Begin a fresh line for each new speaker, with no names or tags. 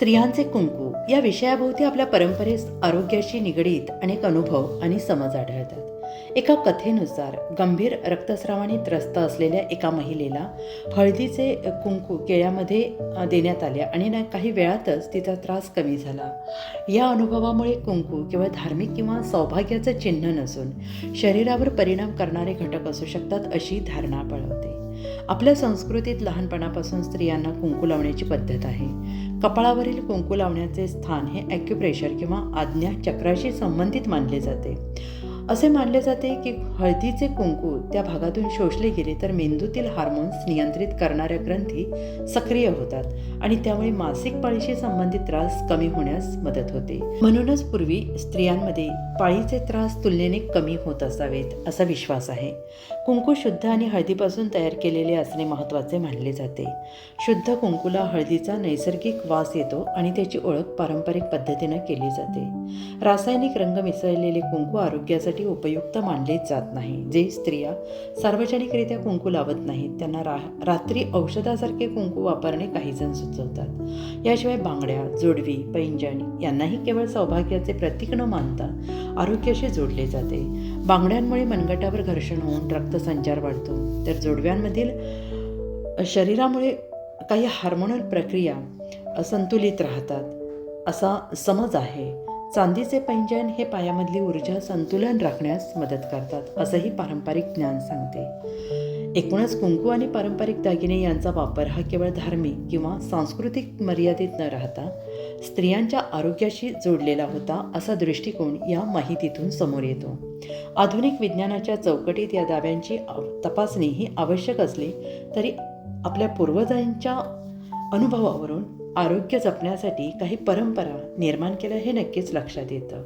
स्त्रियांचे कुंकू या विषयाभोवती आपल्या परंपरेस आरोग्याशी निगडीत अनेक अनुभव आणि समज आढळतात. एका कथेनुसार गंभीर रक्तस्रावाने त्रस्त असलेल्या एका महिलेला हळदीचे कुंकू केळ्यामध्ये देण्यात आले आणि काही वेळातच तिचा त्रास कमी झाला. या अनुभवामुळे कुंकू केवळ धार्मिक किंवा सौभाग्याचं चिन्ह नसून शरीरावर परिणाम करणारे घटक असू शकतात अशी धारणा पळवते. आपल्या संस्कृतीत लहानपणापासून स्त्रियांना कुंकू लावण्याची पद्धत आहे. कपाळावरील कुंकू लावण्याचे स्थान हे ॲक्युप्रेशर किंवा आज्ञा चक्राशी संबंधित मानले जाते. असे मानले जाते की हळदीचे कुंकू त्या भागातून शोषले गेले तर मेंदूतील हार्मोन्स नियंत्रित करणाऱ्या ग्रंथी सक्रिय होतात आणि त्यामुळे मासिक पाळीशी संबंधित त्रास कमी होण्यास मदत होते. म्हणूनच पूर्वी स्त्रियांमध्ये पाळीचे त्रास तुलनेने कमी होत असावेत असा विश्वास आहे. कुंकू शुद्ध आणि हळदीपासून तयार केलेले असणे महत्त्वाचे मानले जाते. शुद्ध कुंकूला हळदीचा नैसर्गिक वास येतो आणि त्याची ओळख पारंपरिक पद्धतीनं केली जाते. रासायनिक रंग मिसळलेले कुंकू आरोग्यासाठी उपयुक्त मानले जात नाही. जे स्त्रिया सार्वजनिकरित्या कुंकू लावत नाहीत त्यांना रात्री औषधासारखे कुंकू वापरणे काहीजण सुचवतात. याशिवाय बांगड्या, जोडवी, पैंजण यांनाही केवळ सौभाग्याचे प्रतीक न मानता आरोग्याशी जोडले जाते. बांगड्यांमुळे मनगटावर घर्षण होऊन रक्तसंचार वाढतो, तर जोडव्यांमधील शरीरामुळे काही हार्मोनल प्रक्रिया असंतुलित राहतात असा समज आहे. चांदीचे पैंजण हे पायामधली ऊर्जा संतुलन राखण्यास मदत करतात असंही पारंपरिक ज्ञान सांगते. एकूणच कुंकू आणि पारंपरिक दागिने यांचा वापर हा केवळ धार्मिक किंवा सांस्कृतिक मर्यादित न राहता स्त्रियांच्या आरोग्याशी जोडलेला होता असा दृष्टिकोन या माहितीतून समोर येतो. आधुनिक विज्ञानाच्या चौकटीत या दाव्यांची तपासणी ही आवश्यक असली तरी आपल्या पूर्वजांच्या अनुभवावरून आरोग्य जपण्यासाठी काही परंपरा निर्माण केल्या हे नक्कीच लक्षात येतं.